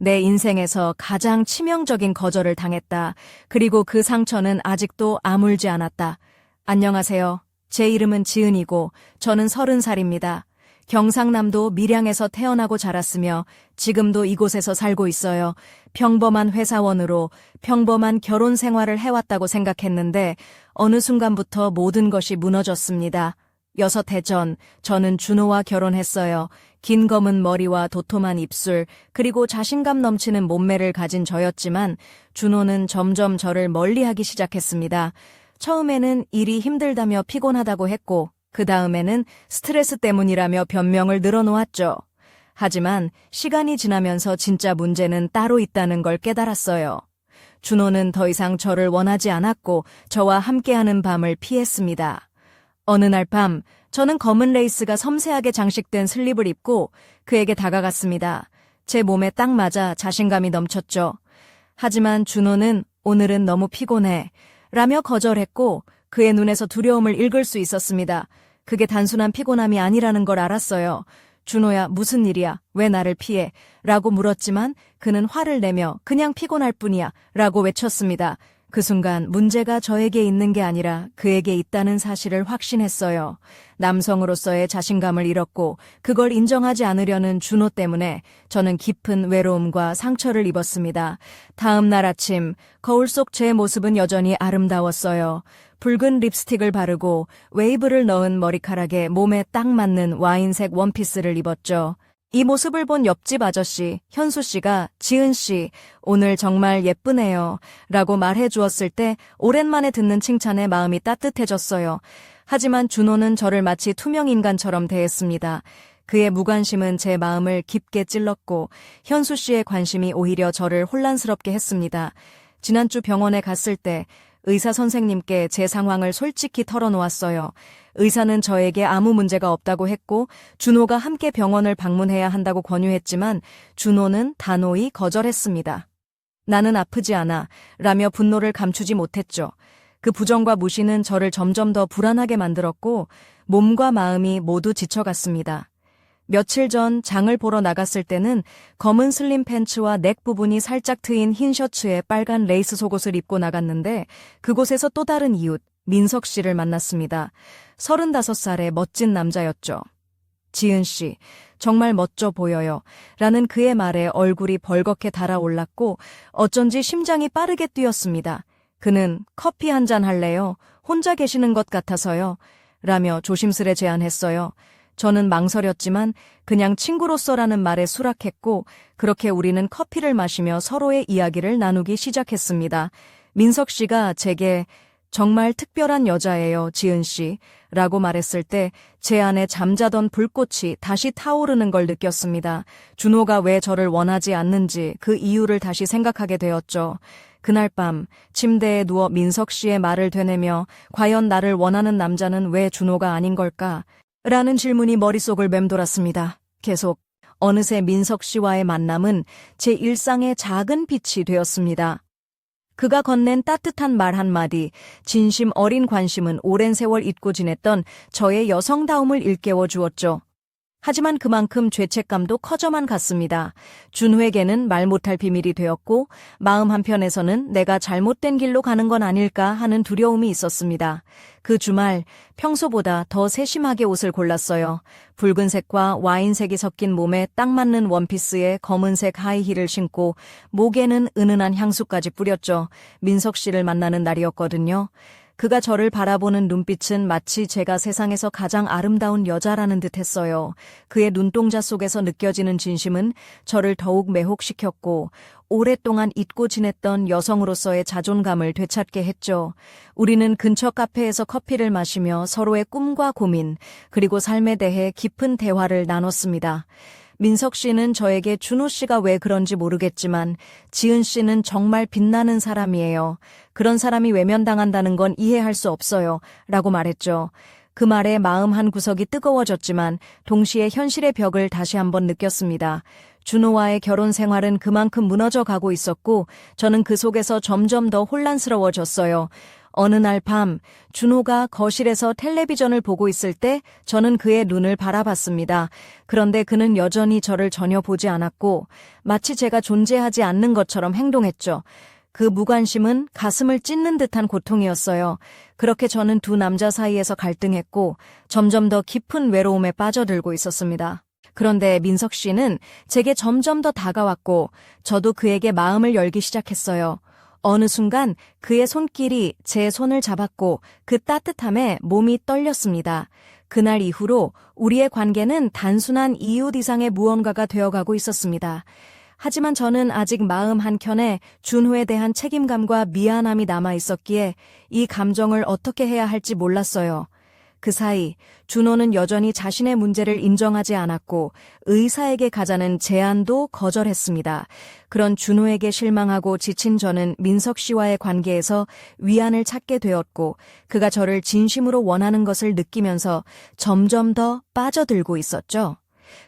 내 인생에서 가장 치명적인 거절을 당했다. 그리고 그 상처는 아직도 아물지 않았다. 안녕하세요. 제 이름은 지은이고 저는 30살입니다. 경상남도 밀양에서 태어나고 자랐으며 지금도 이곳에서 살고 있어요. 평범한 회사원으로 평범한 결혼 생활을 해왔다고 생각했는데 어느 순간부터 모든 것이 무너졌습니다. 6해 전 저는 준호와 결혼했어요. 긴 검은 머리와 도톰한 입술 그리고 자신감 넘치는 몸매를 가진 저였지만 준호는 점점 저를 멀리하기 시작했습니다. 처음에는 일이 힘들다며 피곤하다고 했고 그 다음에는 스트레스 때문이라며 변명을 늘어놓았죠. 하지만 시간이 지나면서 진짜 문제는 따로 있다는 걸 깨달았어요. 준호는 더 이상 저를 원하지 않았고 저와 함께하는 밤을 피했습니다. 어느 날 밤 저는 검은 레이스가 섬세하게 장식된 슬립을 입고 그에게 다가갔습니다. 제 몸에 딱 맞아 자신감이 넘쳤죠. 하지만 준호는 오늘은 너무 피곤해 라며 거절했고 그의 눈에서 두려움을 읽을 수 있었습니다. 그게 단순한 피곤함이 아니라는 걸 알았어요. 준호야, 무슨 일이야? 왜 나를 피해? 라고 물었지만 그는 화를 내며 그냥 피곤할 뿐이야 라고 외쳤습니다. 그 순간 문제가 저에게 있는 게 아니라 그에게 있다는 사실을 확신했어요. 남성으로서의 자신감을 잃었고 그걸 인정하지 않으려는 준호 때문에 저는 깊은 외로움과 상처를 입었습니다. 다음 날 아침 거울 속 제 모습은 여전히 아름다웠어요. 붉은 립스틱을 바르고 웨이브를 넣은 머리카락에 몸에 딱 맞는 와인색 원피스를 입었죠. 이 모습을 본 옆집 아저씨, 현수 씨가 지은 씨, 오늘 정말 예쁘네요 라고 말해 주었을 때 오랜만에 듣는 칭찬에 마음이 따뜻해졌어요. 하지만 준호는 저를 마치 투명 인간처럼 대했습니다. 그의 무관심은 제 마음을 깊게 찔렀고 현수 씨의 관심이 오히려 저를 혼란스럽게 했습니다. 지난주 병원에 갔을 때 의사 선생님께 제 상황을 솔직히 털어놓았어요. 의사는 저에게 아무 문제가 없다고 했고 준호가 함께 병원을 방문해야 한다고 권유했지만 준호는 단호히 거절했습니다. 나는 아프지 않아 라며 분노를 감추지 못했죠. 그 부정과 무시는 저를 점점 더 불안하게 만들었고 몸과 마음이 모두 지쳐갔습니다. 며칠 전 장을 보러 나갔을 때는 검은 슬림 팬츠와 넥 부분이 살짝 트인 흰 셔츠에 빨간 레이스 속옷을 입고 나갔는데 그곳에서 또 다른 이웃 민석 씨를 만났습니다. 35살의 멋진 남자였죠. 지은 씨, 정말 멋져 보여요 라는 그의 말에 얼굴이 벌겋게 달아올랐고 어쩐지 심장이 빠르게 뛰었습니다. 그는 커피 한 잔 할래요? 혼자 계시는 것 같아서요 라며 조심스레 제안했어요. 저는 망설였지만 그냥 친구로서라는 말에 수락했고 그렇게 우리는 커피를 마시며 서로의 이야기를 나누기 시작했습니다. 민석 씨가 제게 정말 특별한 여자예요, 지은 씨 라고 말했을 때 제 안에 잠자던 불꽃이 다시 타오르는 걸 느꼈습니다. 준호가 왜 저를 원하지 않는지 그 이유를 다시 생각하게 되었죠. 그날 밤 침대에 누워 민석 씨의 말을 되뇌며 과연 나를 원하는 남자는 왜 준호가 아닌 걸까? 라는 질문이 머릿속을 맴돌았습니다. 계속 어느새 민석 씨와의 만남은 제 일상의 작은 빛이 되었습니다. 그가 건넨 따뜻한 말 한마디, 진심 어린 관심은 오랜 세월 잊고 지냈던 저의 여성다움을 일깨워 주었죠. 하지만 그만큼 죄책감도 커져만 갔습니다. 준호에게는 말 못할 비밀이 되었고 마음 한편에서는 내가 잘못된 길로 가는 건 아닐까 하는 두려움이 있었습니다. 그 주말 평소보다 더 세심하게 옷을 골랐어요. 붉은색과 와인색이 섞인 몸에 딱 맞는 원피스에 검은색 하이힐을 신고 목에는 은은한 향수까지 뿌렸죠. 민석 씨를 만나는 날이었거든요. 그가 저를 바라보는 눈빛은 마치 제가 세상에서 가장 아름다운 여자라는 듯했어요. 그의 눈동자 속에서 느껴지는 진심은 저를 더욱 매혹시켰고 오랫동안 잊고 지냈던 여성으로서의 자존감을 되찾게 했죠. 우리는 근처 카페에서 커피를 마시며 서로의 꿈과 고민 그리고 삶에 대해 깊은 대화를 나눴습니다. 민석 씨는 저에게 준호 씨가 왜 그런지 모르겠지만 지은 씨는 정말 빛나는 사람이에요. 그런 사람이 외면당한다는 건 이해할 수 없어요. 라고 말했죠. 그 말에 마음 한 구석이 뜨거워졌지만 동시에 현실의 벽을 다시 한번 느꼈습니다. 준호와의 결혼 생활은 그만큼 무너져 가고 있었고 저는 그 속에서 점점 더 혼란스러워졌어요. 어느 날 밤, 준호가 거실에서 텔레비전을 보고 있을 때 저는 그의 눈을 바라봤습니다. 그런데 그는 여전히 저를 전혀 보지 않았고 마치 제가 존재하지 않는 것처럼 행동했죠. 그 무관심은 가슴을 찢는 듯한 고통이었어요. 그렇게 저는 두 남자 사이에서 갈등했고 점점 더 깊은 외로움에 빠져들고 있었습니다. 그런데 민석 씨는 제게 점점 더 다가왔고 저도 그에게 마음을 열기 시작했어요. 어느 순간 그의 손길이 제 손을 잡았고 그 따뜻함에 몸이 떨렸습니다. 그날 이후로 우리의 관계는 단순한 이웃 이상의 무언가가 되어가고 있었습니다. 하지만 저는 아직 마음 한켠에 준호에 대한 책임감과 미안함이 남아 있었기에 이 감정을 어떻게 해야 할지 몰랐어요. 그 사이 준호는 여전히 자신의 문제를 인정하지 않았고 의사에게 가자는 제안도 거절했습니다. 그런 준호에게 실망하고 지친 저는 민석 씨와의 관계에서 위안을 찾게 되었고 그가 저를 진심으로 원하는 것을 느끼면서 점점 더 빠져들고 있었죠.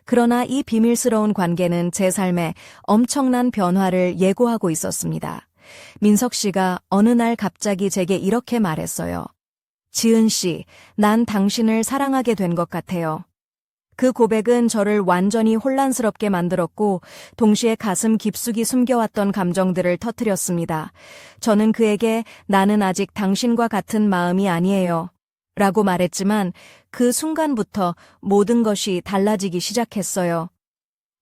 그러나 이 비밀스러운 관계는 제 삶에 엄청난 변화를 예고하고 있었습니다. 민석 씨가 어느 날 갑자기 제게 이렇게 말했어요. 지은 씨, 난 당신을 사랑하게 된 것 같아요. 그 고백은 저를 완전히 혼란스럽게 만들었고 동시에 가슴 깊숙이 숨겨왔던 감정들을 터뜨렸습니다. 저는 그에게 나는 아직 당신과 같은 마음이 아니에요. 라고 말했지만 그 순간부터 모든 것이 달라지기 시작했어요.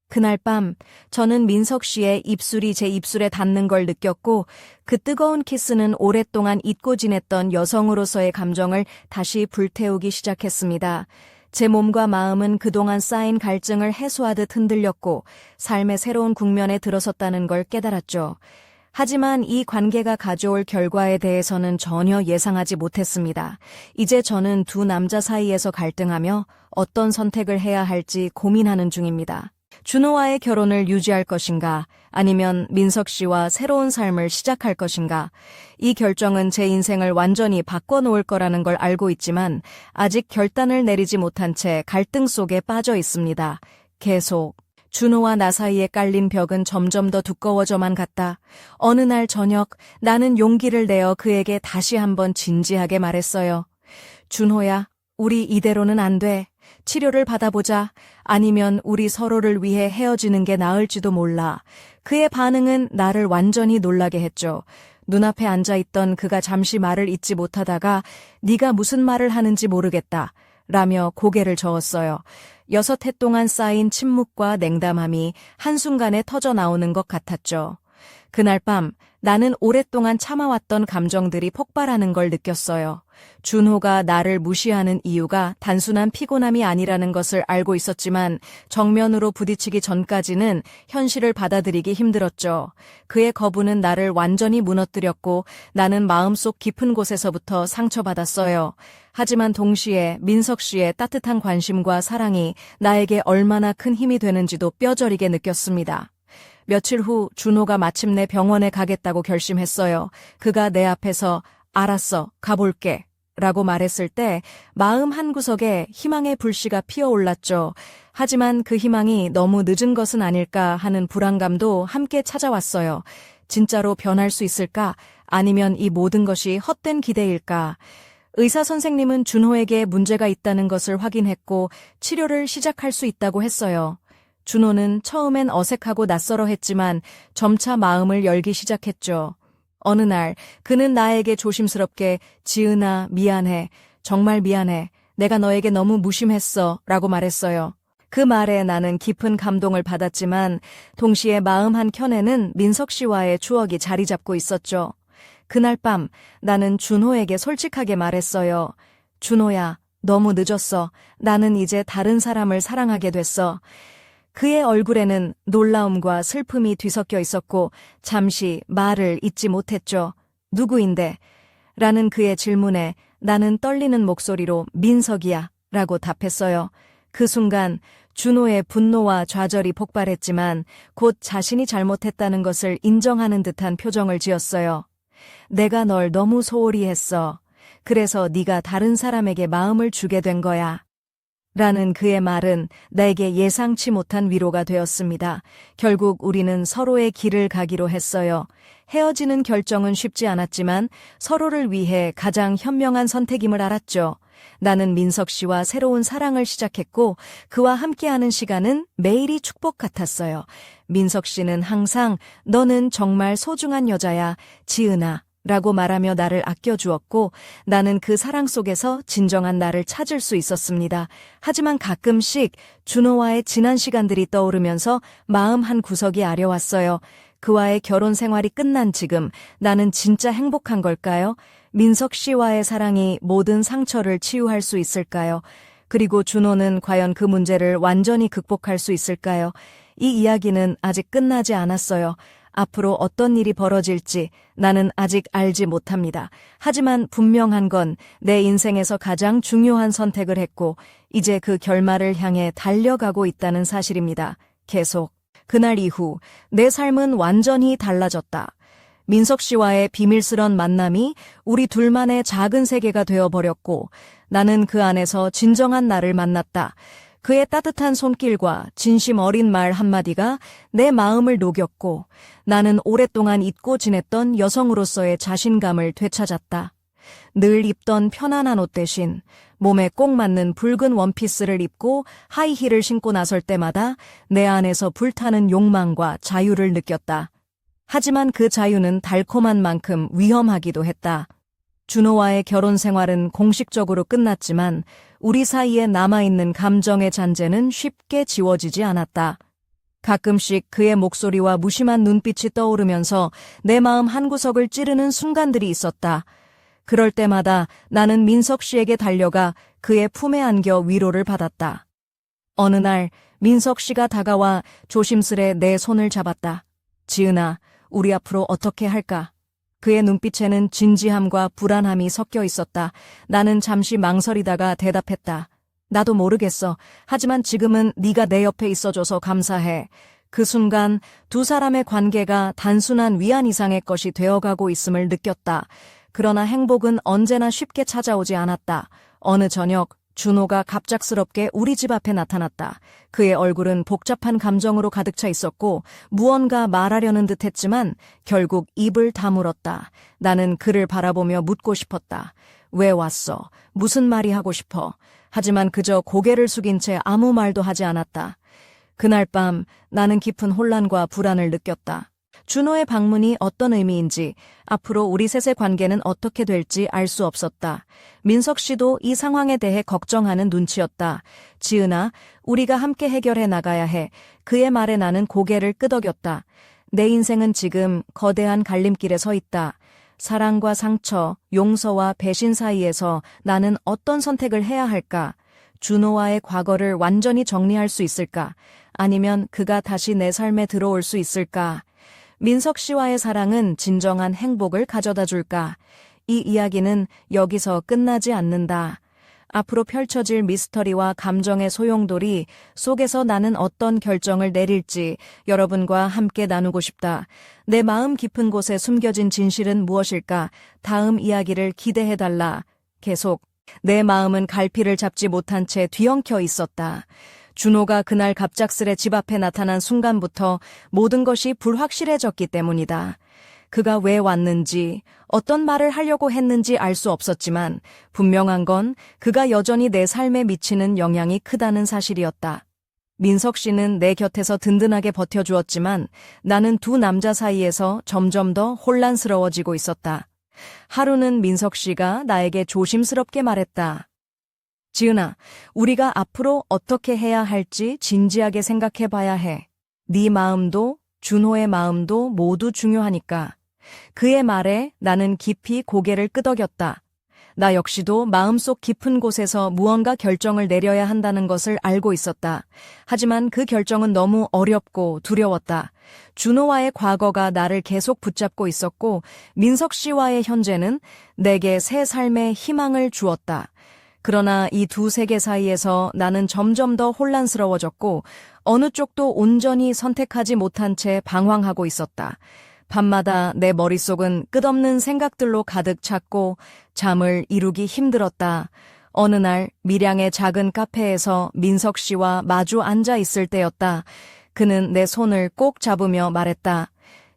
그날 밤 저는 민석 씨의 입술이 제 입술에 닿는 걸 느꼈고 그 뜨거운 키스는 오랫동안 잊고 지냈던 여성으로서의 감정을 다시 불태우기 시작했습니다. 제 몸과 마음은 그동안 쌓인 갈증을 해소하듯 흔들렸고 삶의 새로운 국면에 들어섰다는 걸 깨달았죠. 하지만 이 관계가 가져올 결과에 대해서는 전혀 예상하지 못했습니다. 이제 저는 두 남자 사이에서 갈등하며 어떤 선택을 해야 할지 고민하는 중입니다. 준호와의 결혼을 유지할 것인가 아니면 민석 씨와 새로운 삶을 시작할 것인가. 이 결정은 제 인생을 완전히 바꿔놓을 거라는 걸 알고 있지만 아직 결단을 내리지 못한 채 갈등 속에 빠져 있습니다. 계속. 준호와 나 사이에 깔린 벽은 점점 더 두꺼워져만 갔다. 어느 날 저녁 나는 용기를 내어 그에게 다시 한번 진지하게 말했어요. 준호야, 우리 이대로는 안 돼. 치료를 받아보자. 아니면 우리 서로를 위해 헤어지는 게 나을지도 몰라. 그의 반응은 나를 완전히 놀라게 했죠. 눈앞에 앉아있던 그가 잠시 말을 잇지 못하다가 네가 무슨 말을 하는지 모르겠다. 라며 고개를 저었어요. 6해 동안 쌓인 침묵과 냉담함이 한순간에 터져 나오는 것 같았죠. 그날 밤 나는 오랫동안 참아왔던 감정들이 폭발하는 걸 느꼈어요. 준호가 나를 무시하는 이유가 단순한 피곤함이 아니라는 것을 알고 있었지만 정면으로 부딪히기 전까지는 현실을 받아들이기 힘들었죠. 그의 거부는 나를 완전히 무너뜨렸고 나는 마음속 깊은 곳에서부터 상처받았어요. 하지만 동시에 민석 씨의 따뜻한 관심과 사랑이 나에게 얼마나 큰 힘이 되는지도 뼈저리게 느꼈습니다. 며칠 후 준호가 마침내 병원에 가겠다고 결심했어요. 그가 내 앞에서 알았어, 가볼게 라고 말했을 때 마음 한구석에 희망의 불씨가 피어올랐죠. 하지만 그 희망이 너무 늦은 것은 아닐까 하는 불안감도 함께 찾아왔어요. 진짜로 변할 수 있을까? 아니면 이 모든 것이 헛된 기대일까? 의사 선생님은 준호에게 문제가 있다는 것을 확인했고 치료를 시작할 수 있다고 했어요. 준호는 처음엔 어색하고 낯설어 했지만 점차 마음을 열기 시작했죠. 어느 날 그는 나에게 조심스럽게 지은아 미안해. 정말 미안해. 내가 너에게 너무 무심했어. 라고 말했어요. 그 말에 나는 깊은 감동을 받았지만 동시에 마음 한켠에는 민석 씨와의 추억이 자리 잡고 있었죠. 그날 밤 나는 준호에게 솔직하게 말했어요. 준호야, 너무 늦었어. 나는 이제 다른 사람을 사랑하게 됐어. 그의 얼굴에는 놀라움과 슬픔이 뒤섞여 있었고 잠시 말을 잇지 못했죠. 누구인데? 라는 그의 질문에 나는 떨리는 목소리로 민석이야 라고 답했어요. 그 순간 준호의 분노와 좌절이 폭발했지만 곧 자신이 잘못했다는 것을 인정하는 듯한 표정을 지었어요. 내가 널 너무 소홀히 했어. 그래서 네가 다른 사람에게 마음을 주게 된 거야. 라는 그의 말은 내게 예상치 못한 위로가 되었습니다. 결국 우리는 서로의 길을 가기로 했어요. 헤어지는 결정은 쉽지 않았지만 서로를 위해 가장 현명한 선택임을 알았죠. 나는 민석 씨와 새로운 사랑을 시작했고 그와 함께하는 시간은 매일이 축복 같았어요. 민석 씨는 항상 너는 정말 소중한 여자야, 지은아 라고 말하며 나를 아껴주었고 나는 그 사랑 속에서 진정한 나를 찾을 수 있었습니다. 하지만 가끔씩 준호와의 지난 시간들이 떠오르면서 마음 한 구석이 아려왔어요. 그와의 결혼 생활이 끝난 지금 나는 진짜 행복한 걸까요? 민석 씨와의 사랑이 모든 상처를 치유할 수 있을까요? 그리고 준호는 과연 그 문제를 완전히 극복할 수 있을까요? 이 이야기는 아직 끝나지 않았어요. 앞으로 어떤 일이 벌어질지 나는 아직 알지 못합니다. 하지만 분명한 건 내 인생에서 가장 중요한 선택을 했고 이제 그 결말을 향해 달려가고 있다는 사실입니다. 계속. 그날 이후 내 삶은 완전히 달라졌다. 민석 씨와의 비밀스런 만남이 우리 둘만의 작은 세계가 되어버렸고 나는 그 안에서 진정한 나를 만났다. 그의 따뜻한 손길과 진심 어린 말 한마디가 내 마음을 녹였고 나는 오랫동안 잊고 지냈던 여성으로서의 자신감을 되찾았다. 늘 입던 편안한 옷 대신 몸에 꼭 맞는 붉은 원피스를 입고 하이힐을 신고 나설 때마다 내 안에서 불타는 욕망과 자유를 느꼈다. 하지만 그 자유는 달콤한 만큼 위험하기도 했다. 준호와의 결혼 생활은 공식적으로 끝났지만 우리 사이에 남아있는 감정의 잔재는 쉽게 지워지지 않았다. 가끔씩 그의 목소리와 무심한 눈빛이 떠오르면서 내 마음 한구석을 찌르는 순간들이 있었다. 그럴 때마다 나는 민석 씨에게 달려가 그의 품에 안겨 위로를 받았다. 어느 날 민석 씨가 다가와 조심스레 내 손을 잡았다. 지은아, 우리 앞으로 어떻게 할까? 그의 눈빛에는 진지함과 불안함이 섞여 있었다. 나는 잠시 망설이다가 대답했다. 나도 모르겠어. 하지만 지금은 네가 내 옆에 있어줘서 감사해. 그 순간 두 사람의 관계가 단순한 위안 이상의 것이 되어가고 있음을 느꼈다. 그러나 행복은 언제나 쉽게 찾아오지 않았다. 어느 저녁 준호가 갑작스럽게 우리 집 앞에 나타났다. 그의 얼굴은 복잡한 감정으로 가득 차 있었고 무언가 말하려는 듯했지만 결국 입을 다물었다. 나는 그를 바라보며 묻고 싶었다. 왜 왔어? 무슨 말이 하고 싶어? 하지만 그저 고개를 숙인 채 아무 말도 하지 않았다. 그날 밤 나는 깊은 혼란과 불안을 느꼈다. 준호의 방문이 어떤 의미인지, 앞으로 우리 셋의 관계는 어떻게 될지 알 수 없었다. 민석 씨도 이 상황에 대해 걱정하는 눈치였다. 지은아, 우리가 함께 해결해 나가야 해. 그의 말에 나는 고개를 끄덕였다. 내 인생은 지금 거대한 갈림길에 서 있다. 사랑과 상처, 용서와 배신 사이에서 나는 어떤 선택을 해야 할까? 준호와의 과거를 완전히 정리할 수 있을까? 아니면 그가 다시 내 삶에 들어올 수 있을까? 민석 씨와의 사랑은 진정한 행복을 가져다 줄까? 이 이야기는 여기서 끝나지 않는다. 앞으로 펼쳐질 미스터리와 감정의 소용돌이 속에서 나는 어떤 결정을 내릴지 여러분과 함께 나누고 싶다. 내 마음 깊은 곳에 숨겨진 진실은 무엇일까? 다음 이야기를 기대해달라. 계속. 내 마음은 갈피를 잡지 못한 채 뒤엉켜 있었다. 준호가 그날 갑작스레 집 앞에 나타난 순간부터 모든 것이 불확실해졌기 때문이다. 그가 왜 왔는지, 어떤 말을 하려고 했는지 알 수 없었지만 분명한 건 그가 여전히 내 삶에 미치는 영향이 크다는 사실이었다. 민석 씨는 내 곁에서 든든하게 버텨주었지만 나는 두 남자 사이에서 점점 더 혼란스러워지고 있었다. 하루는 민석 씨가 나에게 조심스럽게 말했다. 지은아, 우리가 앞으로 어떻게 해야 할지 진지하게 생각해 봐야 해. 네 마음도 준호의 마음도 모두 중요하니까. 그의 말에 나는 깊이 고개를 끄덕였다. 나 역시도 마음속 깊은 곳에서 무언가 결정을 내려야 한다는 것을 알고 있었다. 하지만 그 결정은 너무 어렵고 두려웠다. 준호와의 과거가 나를 계속 붙잡고 있었고 민석 씨와의 현재는 내게 새 삶의 희망을 주었다. 그러나 이 두 세계 사이에서 나는 점점 더 혼란스러워졌고 어느 쪽도 온전히 선택하지 못한 채 방황하고 있었다. 밤마다 내 머릿속은 끝없는 생각들로 가득 찼고 잠을 이루기 힘들었다. 어느 날 밀양의 작은 카페에서 민석 씨와 마주 앉아 있을 때였다. 그는 내 손을 꼭 잡으며 말했다.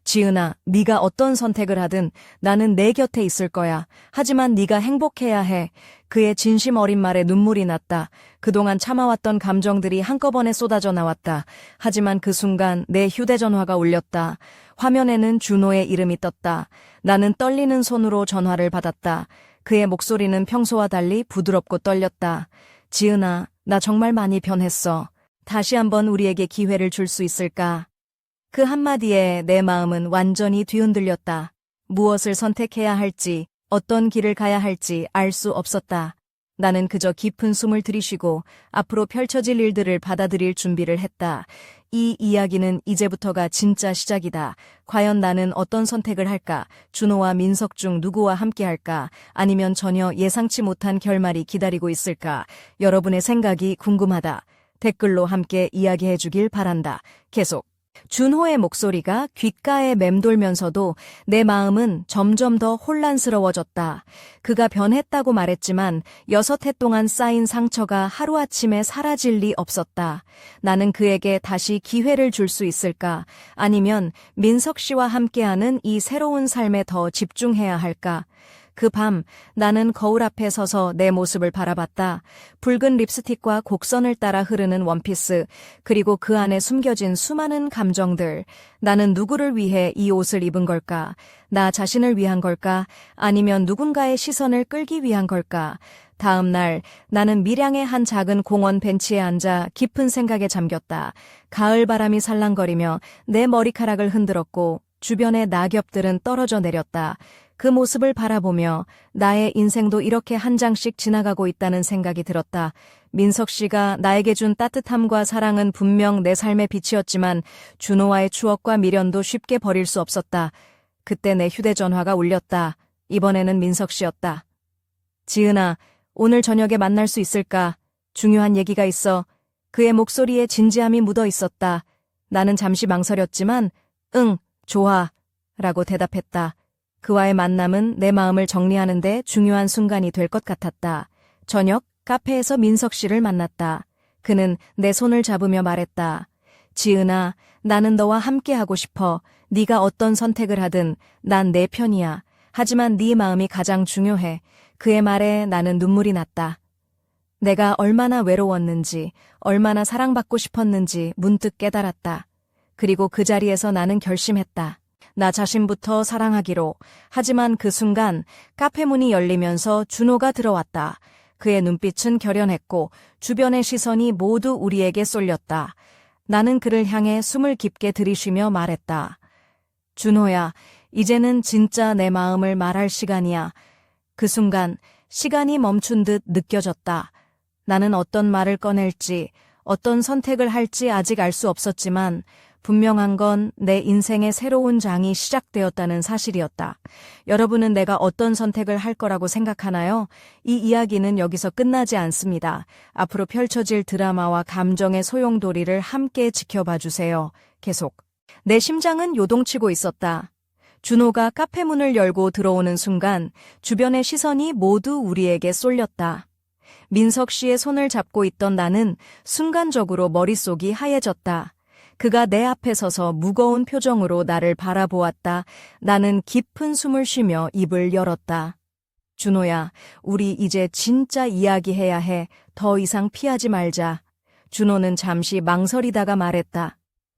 지은아, 네가 어떤 선택을 하든 나는 내 곁에 있을 거야. 하지만 네가 행복해야 해. 그의 진심 어린 말에 눈물이 났다. 그동안 참아왔던 감정들이 한꺼번에 쏟아져 나왔다. 하지만 그 순간 내 휴대전화가 울렸다. 화면에는 준호의 이름이 떴다. 나는 떨리는 손으로 전화를 받았다. 그의 목소리는 평소와 달리 부드럽고 떨렸다. 지은아, 나 정말 많이 변했어. 다시 한번 우리에게 기회를 줄 수 있을까? 그 한마디에 내 마음은 완전히 뒤흔들렸다. 무엇을 선택해야 할지, 어떤 길을 가야 할지 알 수 없었다. 나는 그저 깊은 숨을 들이쉬고 앞으로 펼쳐질 일들을 받아들일 준비를 했다. 이 이야기는 이제부터가 진짜 시작이다. 과연 나는 어떤 선택을 할까? 준호와 민석 중 누구와 함께 할까? 아니면 전혀 예상치 못한 결말이 기다리고 있을까? 여러분의 생각이 궁금하다. 댓글로 함께 이야기해 주길 바란다. 계속. 준호의 목소리가 귓가에 맴돌면서도 내 마음은 점점 더 혼란스러워졌다. 그가 변했다고 말했지만 6해 동안 쌓인 상처가 하루아침에 사라질 리 없었다. 나는 그에게 다시 기회를 줄 수 있을까? 아니면 민석 씨와 함께하는 이 새로운 삶에 더 집중해야 할까? 그 밤 나는 거울 앞에 서서 내 모습을 바라봤다. 붉은 립스틱과 곡선을 따라 흐르는 원피스, 그리고 그 안에 숨겨진 수많은 감정들. 나는 누구를 위해 이 옷을 입은 걸까? 나 자신을 위한 걸까? 아니면 누군가의 시선을 끌기 위한 걸까? 다음 날 나는 밀양의 한 작은 공원 벤치에 앉아 깊은 생각에 잠겼다. 가을 바람이 살랑거리며 내 머리카락을 흔들었고 주변의 낙엽들은 떨어져 내렸다. 그 모습을 바라보며 나의 인생도 이렇게 한 장씩 지나가고 있다는 생각이 들었다. 민석 씨가 나에게 준 따뜻함과 사랑은 분명 내 삶의 빛이었지만 준호와의 추억과 미련도 쉽게 버릴 수 없었다. 그때 내 휴대전화가 울렸다. 이번에는 민석 씨였다. 지은아, 오늘 저녁에 만날 수 있을까? 중요한 얘기가 있어. 그의 목소리에 진지함이 묻어 있었다. 나는 잠시 망설였지만 응, 좋아 라고 대답했다. 그와의 만남은 내 마음을 정리하는 데 중요한 순간이 될 것 같았다. 저녁 카페에서 민석 씨를 만났다. 그는 내 손을 잡으며 말했다. 지은아, 나는 너와 함께하고 싶어. 네가 어떤 선택을 하든 난 내 편이야. 하지만 네 마음이 가장 중요해. 그의 말에 나는 눈물이 났다. 내가 얼마나 외로웠는지, 얼마나 사랑받고 싶었는지 문득 깨달았다. 그리고 그 자리에서 나는 결심했다. 나 자신부터 사랑하기로. 하지만 그 순간 카페 문이 열리면서 준호가 들어왔다. 그의 눈빛은 결연했고 주변의 시선이 모두 우리에게 쏠렸다. 나는 그를 향해 숨을 깊게 들이쉬며 말했다. 준호야, 이제는 진짜 내 마음을 말할 시간이야. 그 순간 시간이 멈춘 듯 느껴졌다. 나는 어떤 말을 꺼낼지, 어떤 선택을 할지 아직 알 수 없었지만 분명한 건 내 인생의 새로운 장이 시작되었다는 사실이었다. 여러분은 내가 어떤 선택을 할 거라고 생각하나요? 이 이야기는 여기서 끝나지 않습니다. 앞으로 펼쳐질 드라마와 감정의 소용돌이를 함께 지켜봐 주세요. 계속. 내 심장은 요동치고 있었다. 준호가 카페 문을 열고 들어오는 순간 주변의 시선이 모두 우리에게 쏠렸다. 민석 씨의 손을 잡고 있던 나는 순간적으로 머릿속이 하얘졌다. 그가 내 앞에 서서 무거운 표정으로 나를 바라보았다. 나는 깊은 숨을 쉬며 입을 열었다. 준호야, 우리 이제 진짜 이야기해야 해. 더 이상 피하지 말자. 준호는 잠시 망설이다가 말했다.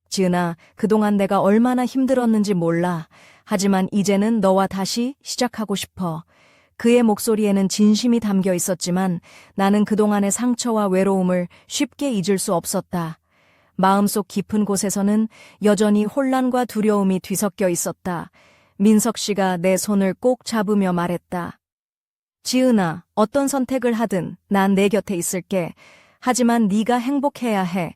지은아, 그동안 내가 얼마나 힘들었는지 몰라. 하지만 이제는 너와 다시 시작하고 싶어. 그의 목소리에는 진심이 담겨 있었지만 나는 그동안의 상처와 외로움을 쉽게 잊을 수 없었다. 마음속 깊은 곳에서는 여전히 혼란과 두려움이 뒤섞여 있었다. 민석 씨가 내 손을 꼭 잡으며 말했다. 지은아, 어떤 선택을 하든 난 내 곁에 있을게. 하지만 네가 행복해야 해.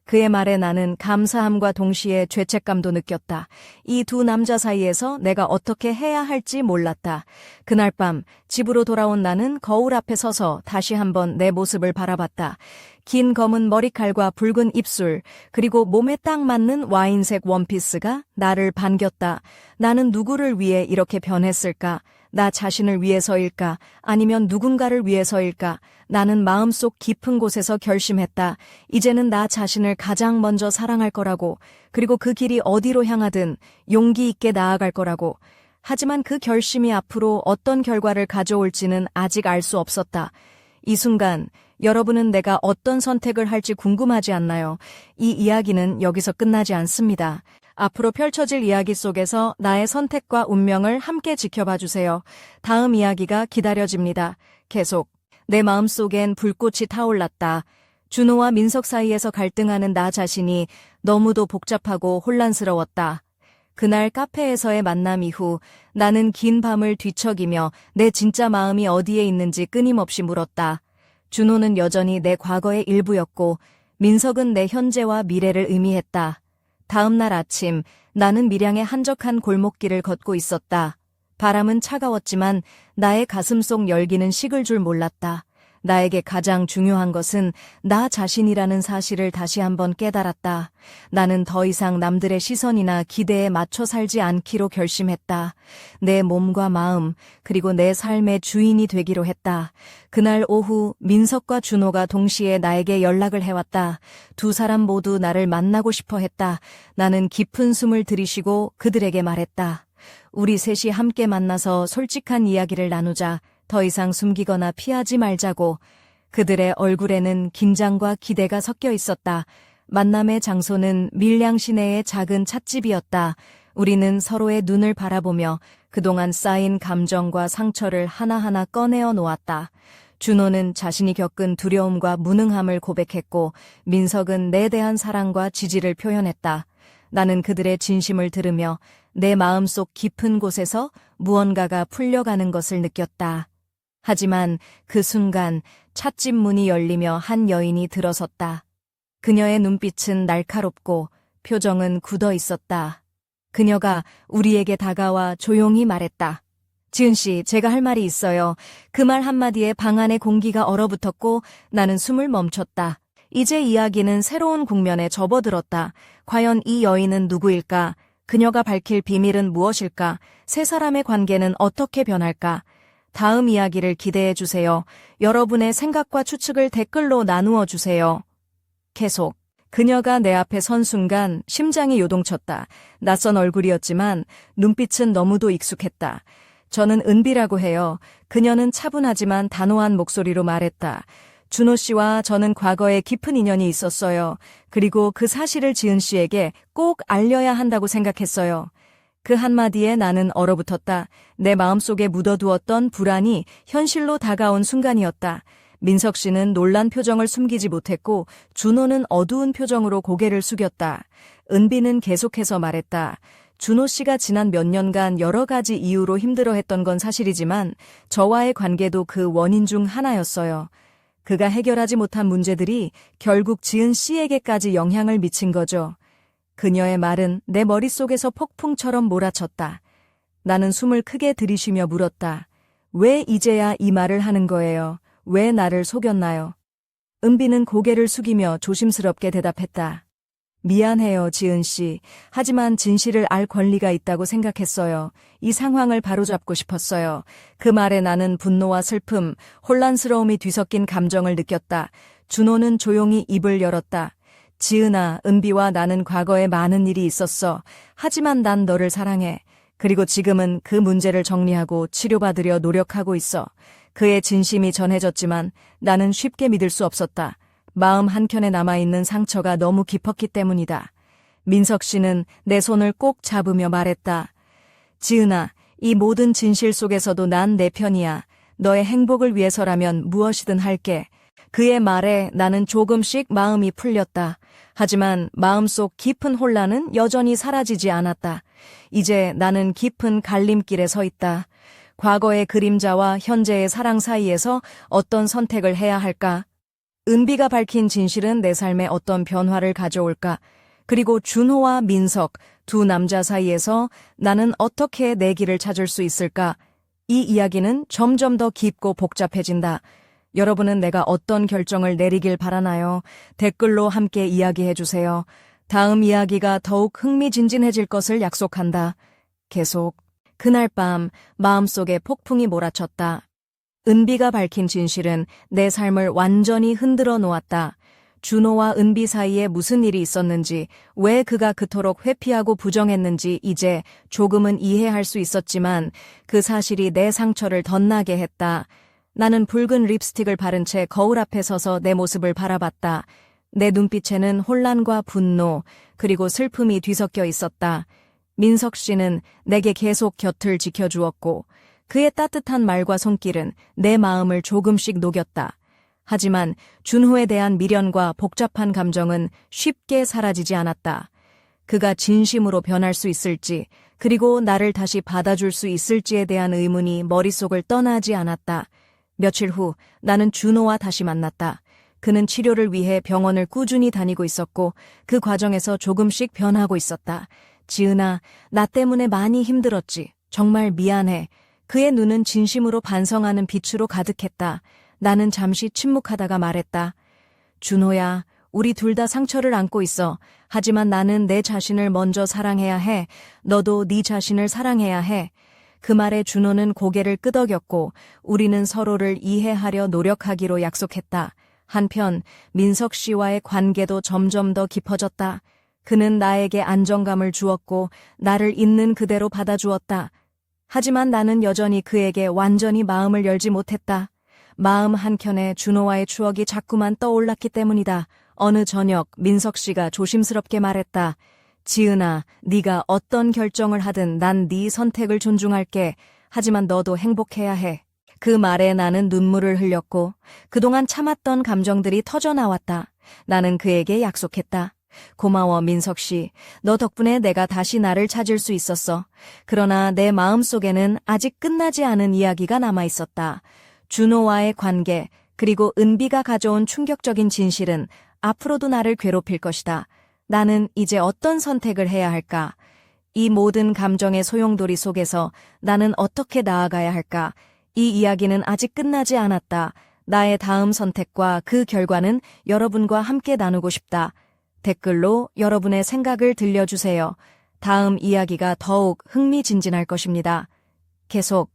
그의 말에 나는 감사함과 동시에 죄책감도 느꼈다. 이 두 남자 사이에서 내가 어떻게 해야 할지 몰랐다. 그날 밤 집으로 돌아온 나는 거울 앞에 서서 다시 한번 내 모습을 바라봤다. 긴 검은 머리칼과 붉은 입술, 그리고 몸에 딱 맞는 와인색 원피스가 나를 반겼다. 나는 누구를 위해 이렇게 변했을까? 나 자신을 위해서일까? 아니면 누군가를 위해서일까? 나는 마음속 깊은 곳에서 결심했다. 이제는 나 자신을 가장 먼저 사랑할 거라고. 그리고 그 길이 어디로 향하든 용기 있게 나아갈 거라고. 하지만 그 결심이 앞으로 어떤 결과를 가져올지는 아직 알 수 없었다. 이 순간 여러분은 내가 어떤 선택을 할지 궁금하지 않나요? 이 이야기는 여기서 끝나지 않습니다. 앞으로 펼쳐질 이야기 속에서 나의 선택과 운명을 함께 지켜봐 주세요. 다음 이야기가 기다려집니다. 계속. 내 마음속엔 불꽃이 타올랐다. 준호와 민석 사이에서 갈등하는 나 자신이 너무도 복잡하고 혼란스러웠다. 그날 카페에서의 만남 이후 나는 긴 밤을 뒤척이며 내 진짜 마음이 어디에 있는지 끊임없이 물었다. 준호는 여전히 내 과거의 일부였고 민석은 내 현재와 미래를 의미했다. 다음 날 아침 나는 밀양의 한적한 골목길을 걷고 있었다. 바람은 차가웠지만 나의 가슴 속 열기는 식을 줄 몰랐다. 나에게 가장 중요한 것은 나 자신이라는 사실을 다시 한번 깨달았다. 나는 더 이상 남들의 시선이나 기대에 맞춰 살지 않기로 결심했다. 내 몸과 마음, 그리고 내 삶의 주인이 되기로 했다. 그날 오후 민석과 준호가 동시에 나에게 연락을 해왔다. 두 사람 모두 나를 만나고 싶어 했다. 나는 깊은 숨을 들이쉬고 그들에게 말했다. 우리 셋이 함께 만나서 솔직한 이야기를 나누자. 더 이상 숨기거나 피하지 말자고. 그들의 얼굴에는 긴장과 기대가 섞여 있었다. 만남의 장소는 밀양 시내의 작은 찻집이었다. 우리는 서로의 눈을 바라보며 그동안 쌓인 감정과 상처를 하나하나 꺼내어 놓았다. 준호는 자신이 겪은 두려움과 무능함을 고백했고 민석은 내 대한 사랑과 지지를 표현했다. 나는 그들의 진심을 들으며 내 마음속 깊은 곳에서 무언가가 풀려가는 것을 느꼈다. 하지만 그 순간 찻집 문이 열리며 한 여인이 들어섰다. 그녀의 눈빛은 날카롭고 표정은 굳어 있었다. 그녀가 우리에게 다가와 조용히 말했다. 지은 씨, 제가 할 말이 있어요. 그 말 한마디에 방 안의 공기가 얼어붙었고 나는 숨을 멈췄다. 이제 이야기는 새로운 국면에 접어들었다. 과연 이 여인은 누구일까? 그녀가 밝힐 비밀은 무엇일까? 세 사람의 관계는 어떻게 변할까? 다음 이야기를 기대해 주세요. 여러분의 생각과 추측을 댓글로 나누어 주세요. 계속. 그녀가 내 앞에 선 순간 심장이 요동쳤다. 낯선 얼굴이었지만 눈빛은 너무도 익숙했다. 저는 은비라고 해요. 그녀는 차분하지만 단호한 목소리로 말했다. 준호 씨와 저는 과거에 깊은 인연이 있었어요. 그리고 그 사실을 지은 씨에게 꼭 알려야 한다고 생각했어요. 그 한마디에 나는 얼어붙었다. 내 마음속에 묻어두었던 불안이 현실로 다가온 순간이었다. 민석 씨는 놀란 표정을 숨기지 못했고 준호는 어두운 표정으로 고개를 숙였다. 은비는 계속해서 말했다. 준호 씨가 지난 몇 년간 여러 가지 이유로 힘들어했던 건 사실이지만 저와의 관계도 그 원인 중 하나였어요. 그가 해결하지 못한 문제들이 결국 지은 씨에게까지 영향을 미친 거죠. 그녀의 말은 내 머릿속에서 폭풍처럼 몰아쳤다. 나는 숨을 크게 들이쉬며 물었다. 왜 이제야 이 말을 하는 거예요? 왜 나를 속였나요? 은비는 고개를 숙이며 조심스럽게 대답했다. 미안해요, 지은 씨. 하지만 진실을 알 권리가 있다고 생각했어요. 이 상황을 바로잡고 싶었어요. 그 말에 나는 분노와 슬픔, 혼란스러움이 뒤섞인 감정을 느꼈다. 준호는 조용히 입을 열었다. 지은아, 은비와 나는 과거에 많은 일이 있었어. 하지만 난 너를 사랑해. 그리고 지금은 그 문제를 정리하고 치료받으려 노력하고 있어. 그의 진심이 전해졌지만 나는 쉽게 믿을 수 없었다. 마음 한켠에 남아있는 상처가 너무 깊었기 때문이다. 민석 씨는 내 손을 꼭 잡으며 말했다. 지은아, 이 모든 진실 속에서도 난 내 편이야. 너의 행복을 위해서라면 무엇이든 할게. 그의 말에 나는 조금씩 마음이 풀렸다. 하지만 마음속 깊은 혼란은 여전히 사라지지 않았다. 이제 나는 깊은 갈림길에 서 있다. 과거의 그림자와 현재의 사랑 사이에서 어떤 선택을 해야 할까? 은비가 밝힌 진실은 내 삶에 어떤 변화를 가져올까? 그리고 준호와 민석, 두 남자 사이에서 나는 어떻게 내 길을 찾을 수 있을까? 이 이야기는 점점 더 깊고 복잡해진다. 여러분은 내가 어떤 결정을 내리길 바라나요? 댓글로 함께 이야기해주세요. 다음 이야기가 더욱 흥미진진해질 것을 약속한다. 계속. 그날 밤 마음속에 폭풍이 몰아쳤다. 은비가 밝힌 진실은 내 삶을 완전히 흔들어 놓았다. 준호와 은비 사이에 무슨 일이 있었는지, 왜 그가 그토록 회피하고 부정했는지 이제 조금은 이해할 수 있었지만 그 사실이 내 상처를 덧나게 했다. 나는 붉은 립스틱을 바른 채 거울 앞에 서서 내 모습을 바라봤다. 내 눈빛에는 혼란과 분노, 그리고 슬픔이 뒤섞여 있었다. 민석 씨는 내게 계속 곁을 지켜주었고 그의 따뜻한 말과 손길은 내 마음을 조금씩 녹였다. 하지만 준호에 대한 미련과 복잡한 감정은 쉽게 사라지지 않았다. 그가 진심으로 변할 수 있을지, 그리고 나를 다시 받아줄 수 있을지에 대한 의문이 머릿속을 떠나지 않았다. 며칠 후 나는 준호와 다시 만났다. 그는 치료를 위해 병원을 꾸준히 다니고 있었고 그 과정에서 조금씩 변하고 있었다. 지은아, 나 때문에 많이 힘들었지. 정말 미안해. 그의 눈은 진심으로 반성하는 빛으로 가득했다. 나는 잠시 침묵하다가 말했다. 준호야, 우리 둘 다 상처를 안고 있어. 하지만 나는 내 자신을 먼저 사랑해야 해. 너도 네 자신을 사랑해야 해. 그 말에 준호는 고개를 끄덕였고 우리는 서로를 이해하려 노력하기로 약속했다. 한편 민석 씨와의 관계도 점점 더 깊어졌다. 그는 나에게 안정감을 주었고 나를 있는 그대로 받아주었다. 하지만 나는 여전히 그에게 완전히 마음을 열지 못했다. 마음 한켠에 준호와의 추억이 자꾸만 떠올랐기 때문이다. 어느 저녁 민석 씨가 조심스럽게 말했다. 지은아, 네가 어떤 결정을 하든 난 네 선택을 존중할게. 하지만 너도 행복해야 해. 그 말에 나는 눈물을 흘렸고 그동안 참았던 감정들이 터져나왔다. 나는 그에게 약속했다. 고마워, 민석 씨. 너 덕분에 내가 다시 나를 찾을 수 있었어. 그러나 내 마음속에는 아직 끝나지 않은 이야기가 남아있었다. 준호와의 관계, 그리고 은비가 가져온 충격적인 진실은 앞으로도 나를 괴롭힐 것이다. 나는 이제 어떤 선택을 해야 할까? 이 모든 감정의 소용돌이 속에서 나는 어떻게 나아가야 할까? 이 이야기는 아직 끝나지 않았다. 나의 다음 선택과 그 결과는 여러분과 함께 나누고 싶다. 댓글로 여러분의 생각을 들려주세요. 다음 이야기가 더욱 흥미진진할 것입니다. 계속